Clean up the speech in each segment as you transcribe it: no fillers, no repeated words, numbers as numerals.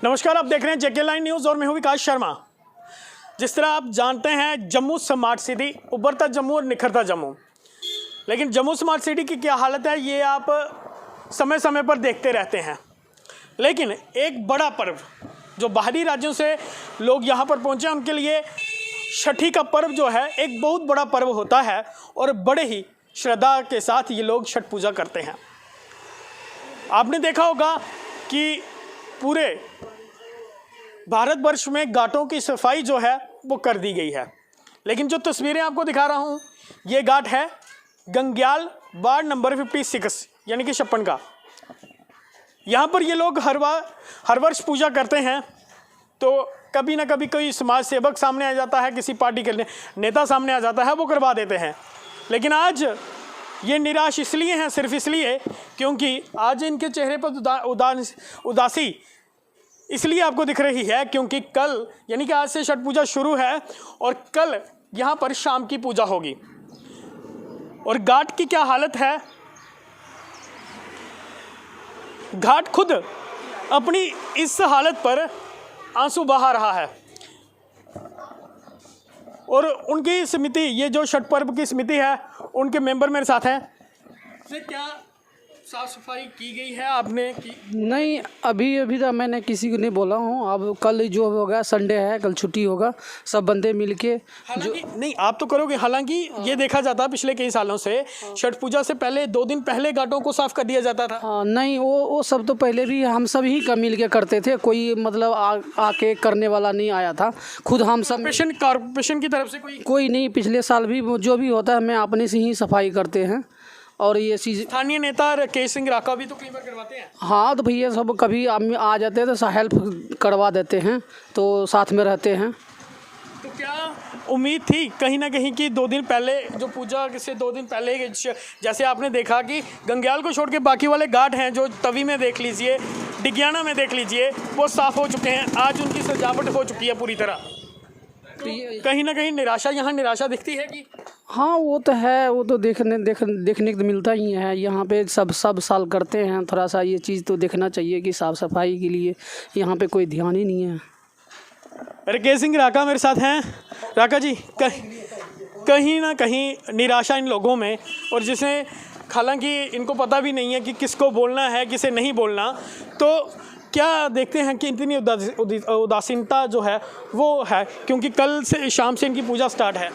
नमस्कार, आप देख रहे हैं जेके लाइन न्यूज़ और मैं हूं विकास शर्मा। जिस तरह आप जानते हैं जम्मू स्मार्ट सिटी, उभरता जम्मू और निखरता जम्मू, लेकिन जम्मू स्मार्ट सिटी की क्या हालत है ये आप समय समय पर देखते रहते हैं। लेकिन एक बड़ा पर्व जो बाहरी राज्यों से लोग यहाँ पर पहुँचे हैं उनके लिए छठी का पर्व जो है एक बहुत बड़ा पर्व होता है और बड़े ही श्रद्धा के साथ ये लोग छठ पूजा करते हैं। आपने देखा होगा कि पूरे भारतवर्ष में घाटों की सफाई जो है वो कर दी गई है, लेकिन जो तस्वीरें आपको दिखा रहा हूँ ये घाट है गंग्याल वार्ड नंबर 56 यानी कि 56 का। यहाँ पर ये लोग हर वर्ष पूजा करते हैं, तो कभी ना कभी कोई समाज सेवक सामने आ जाता है, किसी पार्टी के नेता सामने आ जाता है, वो करवा देते हैं। लेकिन आज ये निराश इसलिए हैं, सिर्फ इसलिए क्योंकि आज इनके चेहरे पर उदासी इसलिए आपको दिख रही है क्योंकि कल यानी कि आज से छठ पूजा शुरू है और कल यहाँ पर शाम की पूजा होगी। और घाट की क्या हालत है, घाट खुद अपनी इस हालत पर आंसू बहा रहा है। और उनकी समिति, ये जो छठ पर्व की समिति है, उनके मेंबर मेरे साथ हैं। क्या साफ सफाई की गई है आपने की? नहीं, अभी तो मैंने किसी को नहीं बोला हूँ। अब कल जो होगा, संडे है, कल छुट्टी होगा, सब बंदे मिलके जो नहीं आप तो करोगे। हालांकि ये देखा जाता है पिछले कई सालों से छठ पूजा से पहले 2 दिन पहले घाटों को साफ कर दिया जाता था। नहीं, वो सब तो पहले भी हम सब ही का मिल के करते थे, कोई मतलब आके करने वाला नहीं आया था। खुद हम सब कॉर्पोरेशन की तरफ से कोई नहीं। पिछले साल भी जो भी होता है मैं अपने से ही सफाई करते हैं। और ये चीज़ स्थानीय नेता राकेश सिंह राका भी तो कई बार करवाते हैं। हाँ, तो भैया सब कभी आ जाते हैं तो हेल्प करवा देते हैं, तो साथ में रहते हैं। तो क्या उम्मीद थी कहीं ना कहीं कि 2 दिन पहले जो पूजा से 2 दिन पहले जैसे आपने देखा कि गंग्याल को छोड़ के बाकी वाले घाट हैं, जो तवी में देख लीजिए, डिगियाना में देख लीजिए, वो साफ़ हो चुके हैं, आज उनकी सजावट हो चुकी है पूरी तरह। तो कहीं ना कहीं निराशा, यहाँ निराशा दिखती है कि हाँ, वो तो है, वो तो देखने को मिलता ही है। यहाँ पे सब साल करते हैं, थोड़ा सा ये चीज़ तो देखना चाहिए कि साफ़ सफाई के लिए यहाँ पे कोई ध्यान ही नहीं है। राकेश सिंह राका मेरे साथ हैं। राका जी, कहीं ना कहीं निराशा इन लोगों में, और जिसे हालांकि इनको पता भी नहीं है कि किसको बोलना है किसे नहीं बोलना, तो क्या देखते हैं कि इतनी उदासीनता जो है वो है क्योंकि कल से शाम से इनकी पूजा स्टार्ट है।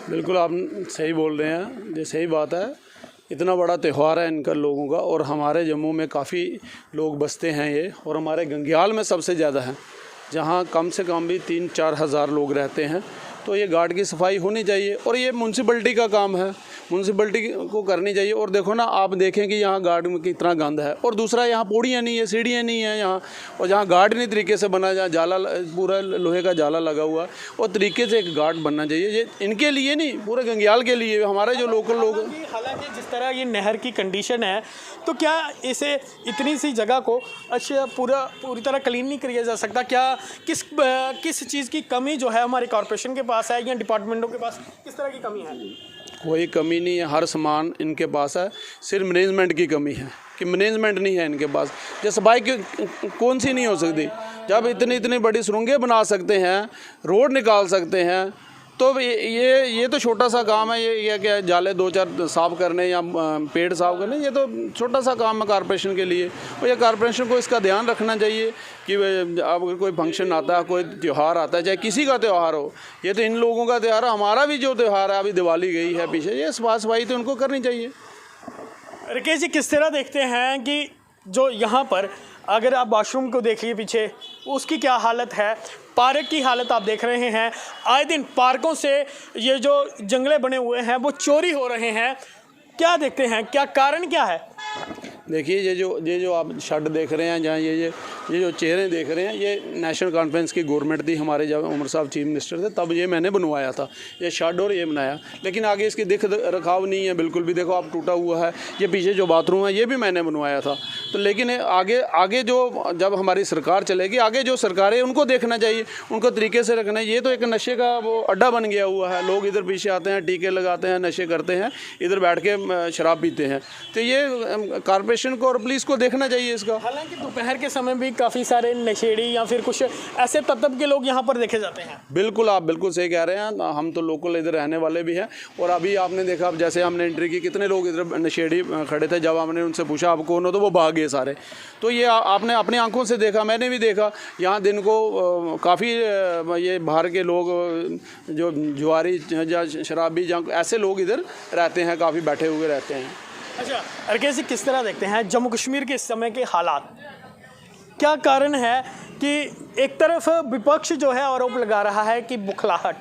बिल्कुल आप सही बोल रहे हैं, ये सही बात है। इतना बड़ा त्यौहार है इनका लोगों का, और हमारे जम्मू में काफ़ी लोग बसते हैं ये, और हमारे गंग्याल में सबसे ज़्यादा है, जहाँ कम से कम भी 3-4 हज़ार लोग रहते हैं। तो ये घाट की सफाई होनी चाहिए और ये म्यूनसिपलिटी का काम है, म्यूनसिपलिटी को करनी चाहिए। और देखो ना, आप देखें कि यहाँ घाट में कितना गंद है, और दूसरा यहाँ पौड़ियाँ नहीं है, सीढ़ियाँ नहीं है यहाँ, और जहाँ घाट नहीं तरीके से बना, जहाँ जाला पूरा लोहे का जाला लगा हुआ, और तरीके से एक घाट बनना चाहिए। ये इनके लिए नहीं, पूरे गंग्याल के लिए, हमारे जो लोकल लोग। हालांकि जिस तरह ये नहर की कंडीशन है, तो क्या इसे इतनी सी जगह को अच्छा पूरी तरह क्लीन नहीं किया जा सकता? क्या किस चीज़ की कमी जो है हमारे कॉर्पोरेशन के पास है या डिपार्टमेंटों के पास, किस तरह की कमी है? कोई कमी नहीं है, हर सामान इनके पास है, सिर्फ मैनेजमेंट की कमी है कि मैनेजमेंट नहीं है इनके पास। जो सफाई कौन सी नहीं हो सकती, जब इतनी बड़ी सुरंगें बना सकते हैं, रोड निकाल सकते हैं, तो ये तो छोटा सा काम है। ये क्या जाले 2-4 साफ़ करने या पेड़ साफ़ करने, ये तो छोटा सा काम है कॉर्पोरेशन के लिए। और ये कॉर्पोरेशन को इसका ध्यान रखना चाहिए कि अब कोई फंक्शन आता है, कोई त्यौहार आता है, चाहे किसी का त्यौहार हो, ये तो इन लोगों का त्यौहार है। हमारा भी जो त्यौहार है, अभी दिवाली गई है पीछे, ये सफाई तो उनको करनी चाहिए। राकेश जी, किस तरह देखते हैं कि जो यहाँ पर अगर आप वॉशरूम को देखिए पीछे, उसकी क्या हालत है, पार्क की हालत आप देख रहे हैं, आए दिन पार्कों से ये जो जंगले बने हुए हैं वो चोरी हो रहे हैं, क्या देखते हैं, क्या कारण क्या है? देखिए, ये जो आप शेड देख रहे हैं, जहाँ ये जो चेहरे देख रहे हैं, ये नेशनल कॉन्फ्रेंस की गवर्नमेंट थी, हमारे जब उमर साहब चीफ मिनिस्टर थे तब ये मैंने बनवाया था, ये शेड और ये बनाया। लेकिन आगे इसकी दिख रखाव नहीं है बिल्कुल भी। देखो आप, टूटा हुआ है। ये पीछे जो बाथरूम है ये भी मैंने बनवाया था। तो लेकिन आगे जो जब हमारी सरकार चलेगी, आगे जो सरकारें उनको देखना चाहिए, उनको तरीके से रखना है। ये तो एक नशे का वो अड्डा बन गया हुआ है, लोग इधर पीछे आते हैं, टीके लगाते हैं, नशे करते हैं, इधर बैठ के शराब पीते हैं। तो ये कॉर्पोरेशन कॉरपोरेशन को और पुलिस को देखना चाहिए इसका। हालांकि दोपहर के समय भी काफ़ी सारे नशेड़ी या फिर कुछ ऐसे तत्व के लोग यहाँ पर देखे जाते हैं। बिल्कुल, आप बिल्कुल सही कह रहे हैं। हम तो लोकल इधर रहने वाले भी हैं और अभी आपने देखा, अब जैसे हमने एंट्री की, कितने लोग इधर नशेड़ी खड़े थे। जब हमने उनसे पूछा आप कौन हो तो वो भाग गए सारे। तो ये आपने अपनी आंखों से देखा, मैंने भी देखा। यहाँ दिन को काफ़ी ये बाहर के लोग जो जुआरी या शराबी या ऐसे लोग इधर रहते हैं, काफ़ी बैठे हुए रहते हैं। अच्छा अर्केश जी, किस तरह देखते हैं जम्मू कश्मीर के इस समय के हालात? क्या कारण है कि एक तरफ विपक्ष जो है आरोप लगा रहा है कि बुखलाहट,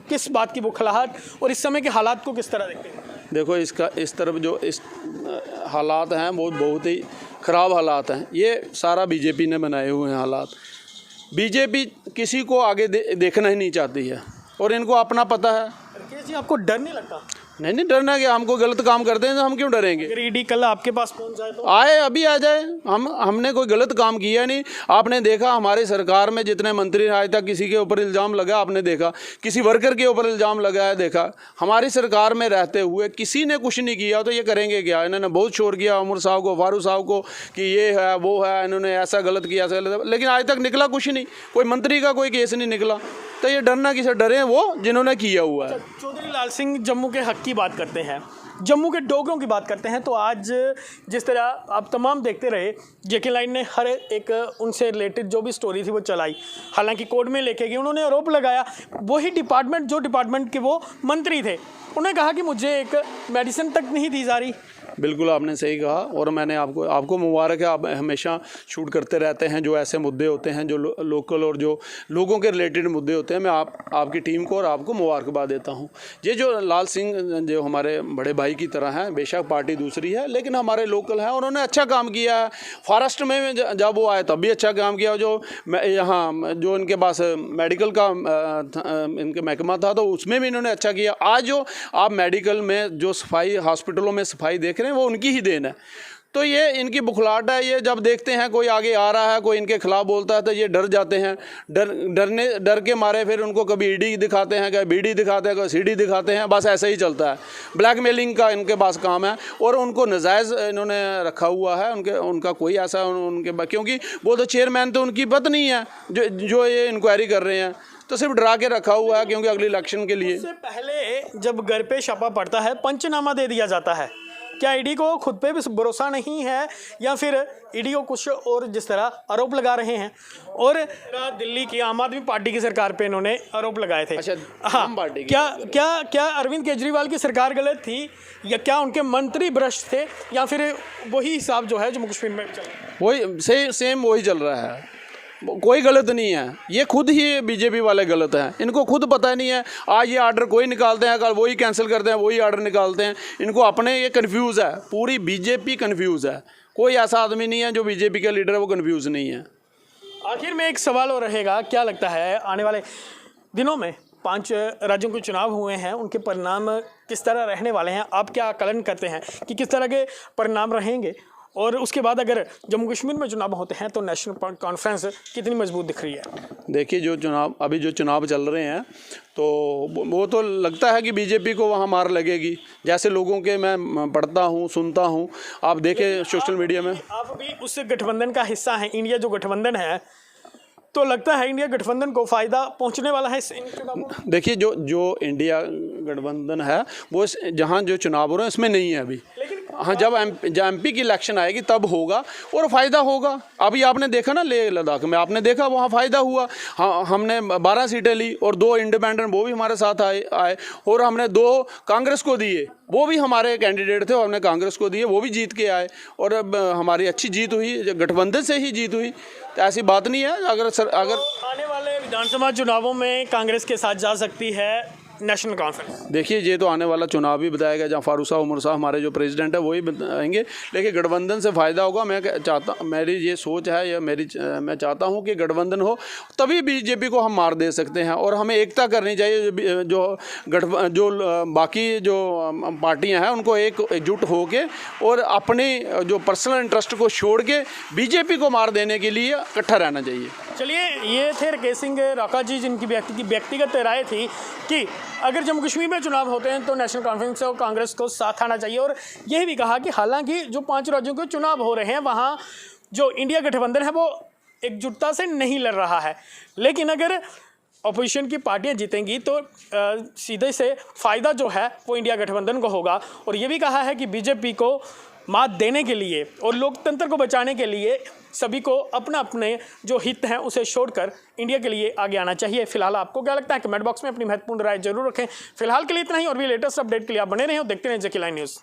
किस बात की बुखलाहट, और इस समय के हालात को किस तरह देखते हैं? देखो, इसका इस तरफ जो इस हालात हैं वो बहुत ही ख़राब हालात हैं। ये सारा बीजेपी ने बनाए हुए हैं हालात। बीजेपी किसी को आगे देखना ही नहीं चाहती है और इनको अपना पता है। अर्केश जी, आपको डर नहीं लगता? नहीं, डरना क्या, हमको गलत काम करते हैं तो हम क्यों डरेंगे? अगर ईडी कल आपके पास पहुंच जाए तो? आए, अभी आ जाए। हमने कोई गलत काम किया नहीं। आपने देखा हमारी सरकार में जितने मंत्री आज तक किसी के ऊपर इल्ज़ाम लगा, आपने देखा किसी वर्कर के ऊपर इल्ज़ाम लगा है, देखा। हमारी सरकार में रहते हुए किसी ने कुछ नहीं किया तो ये करेंगे क्या? इन्होंने बहुत शोर किया उमर साहब को, फारूक साहब को कि ये है वो है, इन्होंने ऐसा गलत किया, ऐसा गलत, लेकिन आज तक निकला कुछ नहीं। कोई मंत्री का कोई केस नहीं निकला। तो ये डरना किसे? डरे वो जिन्होंने किया हुआ है। चौधरी लाल सिंह जम्मू के हक की बात करते हैं, जम्मू के डोगरों की बात करते हैं, तो आज जिस तरह आप तमाम देखते रहे, जेके लाइन ने हर एक उनसे रिलेटेड जो भी स्टोरी थी वो चलाई, हालांकि कोर्ट में लेके गई। उन्होंने आरोप लगाया, वही डिपार्टमेंट जो डिपार्टमेंट के वो मंत्री थे, उन्होंने कहा कि मुझे एक मेडिसिन तक नहीं दी जा रही। बिल्कुल आपने सही कहा और मैंने आपको मुबारक है, आप हमेशा शूट करते रहते हैं जो ऐसे मुद्दे होते हैं, जो लोकल और जो लोगों के रिलेटेड मुद्दे होते हैं। मैं आपकी टीम को और आपको मुबारकबाद देता हूं। ये जो लाल सिंह जो हमारे बड़े भाई की तरह हैं, बेशक पार्टी दूसरी है लेकिन हमारे लोकल हैं, उन्होंने अच्छा काम किया है। फॉरेस्ट में जब वो आए तब भी अच्छा काम किया। जो यहाँ जो इनके पास मेडिकल का इनके महकमा था तो उसमें भी इन्होंने अच्छा किया। आज जो आप मेडिकल में जो सफाई, हॉस्पिटलों में सफाई देख रहे हैं वो उनकी ही देन है। तो ये इनकी बुखलाहट है। ये जब देखते हैं कोई आगे आ रहा है, कोई इनके खिलाफ बोलता है तो ये डर जाते हैं। डर के मारे फिर उनको कभी ईडी दिखाते हैं, कभी बीडी दिखाते हैं, कभी सीडी दिखाते हैं। बस ऐसा ही चलता है। ब्लैकमेलिंग का इनके पास काम है और उनको नाजायज़ इन्होंने रखा हुआ है। उनका कोई ऐसा क्योंकि वो तो चेयरमैन तो उनकी पत्नी है जो ये इंक्वायरी कर रहे हैं, तो सिर्फ डरा के रखा हुआ है क्योंकि अगली इलेक्शन के लिए। उससे पहले जब घर पे छापा पड़ता है, पंचनामा दे दिया जाता है। क्या ईडी को खुद पे भी भरोसा नहीं है या फिर ईडी को कुछ और जिस तरह आरोप लगा रहे हैं? और दिल्ली की आम आदमी पार्टी की सरकार पे इन्होंने आरोप लगाए थे। अच्छा, हाँ, क्या अरविंद केजरीवाल की सरकार गलत थी या क्या उनके मंत्री भ्रष्ट थे या फिर वही हिसाब जो है जम्मू कश्मीर में चल रहा है? वही सेम वही चल रहा है। कोई गलत नहीं है। ये खुद ही बीजेपी वाले गलत हैं। इनको खुद पता नहीं है। आज ये आर्डर कोई निकालते हैं, कल वही कैंसिल करते हैं, वही आर्डर निकालते हैं। इनको अपने ये कन्फ्यूज़ है। पूरी बीजेपी कन्फ्यूज़ है। कोई ऐसा आदमी नहीं है जो बीजेपी का लीडर है वो कन्फ्यूज़ नहीं है। आखिर में एक सवाल और रहेगा, क्या लगता है आने वाले दिनों में 5 राज्यों के चुनाव हुए हैं, उनके परिणाम किस तरह रहने वाले हैं? आप क्या आकलन करते हैं कि किस तरह के परिणाम रहेंगे? और उसके बाद अगर जम्मू कश्मीर में चुनाव होते हैं तो नेशनल कॉन्फ्रेंस कितनी मजबूत दिख रही है? देखिए, जो चुनाव चल रहे हैं तो वो तो लगता है कि बीजेपी को वहाँ मार लगेगी। जैसे लोगों के मैं पढ़ता हूँ, सुनता हूँ, आप देखें सोशल मीडिया में। आप भी उस गठबंधन का हिस्सा हैं, इंडिया जो गठबंधन है, तो लगता है इंडिया गठबंधन को फ़ायदा पहुंचने वाला है इन चुनावों? देखिए, जो इंडिया गठबंधन है वो जहाँ जो चुनाव हो रहे हैं इसमें नहीं है अभी। हाँ, जब एमपी की इलेक्शन आएगी तब होगा और फ़ायदा होगा। अभी आपने देखा ना लेह लद्दाख में, आपने देखा वहाँ फ़ायदा हुआ। हाँ, हमने 12 सीटें ली और 2 इंडिपेंडेंट वो भी हमारे साथ आए और हमने 2 कांग्रेस को दिए, वो भी हमारे कैंडिडेट थे और हमने कांग्रेस को दिए, वो भी जीत के आए और अब हमारी अच्छी जीत हुई, गठबंधन से ही जीत हुई। तो ऐसी बात नहीं है। अगर आने वाले विधानसभा चुनावों में कांग्रेस के साथ जा सकती है नेशनल कॉन्फ्रेंस? देखिए, ये तो आने वाला चुनाव भी बताएगा, जहाँ फारूक साहब, उमर साहब हमारे जो प्रेसिडेंट है वही बताएंगे। लेकिन गठबंधन से फ़ायदा होगा। मेरी ये सोच है या मैं चाहता हूँ कि गठबंधन हो, तभी बीजेपी को हम मार दे सकते हैं। और हमें एकता करनी चाहिए। जो बाकी जो पार्टियाँ हैं उनको एकजुट होके और अपने जो पर्सनल इंटरेस्ट को छोड़ के बीजेपी को मार देने के लिए इकट्ठा रहना चाहिए। चलिए, ये थे राकेश सिंह राका जी, जिनकी व्यक्तिगत राय थी कि अगर जम्मू कश्मीर में चुनाव होते हैं तो नेशनल कॉन्फ्रेंस और कांग्रेस को साथ आना चाहिए। और यह भी कहा कि हालांकि जो 5 राज्यों के चुनाव हो रहे हैं वहाँ जो इंडिया गठबंधन है वो एकजुटता से नहीं लड़ रहा है, लेकिन अगर अपोजिशन की पार्टियां जीतेंगी तो सीधे से फ़ायदा जो है वो इंडिया गठबंधन को होगा। और ये भी कहा है कि बीजेपी को मात देने के लिए और लोकतंत्र को बचाने के लिए सभी को अपना अपने जो हित हैं उसे छोड़कर इंडिया के लिए आगे आना चाहिए। फिलहाल आपको क्या लगता है कमेंट बॉक्स में अपनी महत्वपूर्ण राय जरूर रखें। फिलहाल के लिए इतना ही, और भी लेटेस्ट अपडेट के लिए आप बने रहें और देखते रहें जेके लाइन न्यूज़।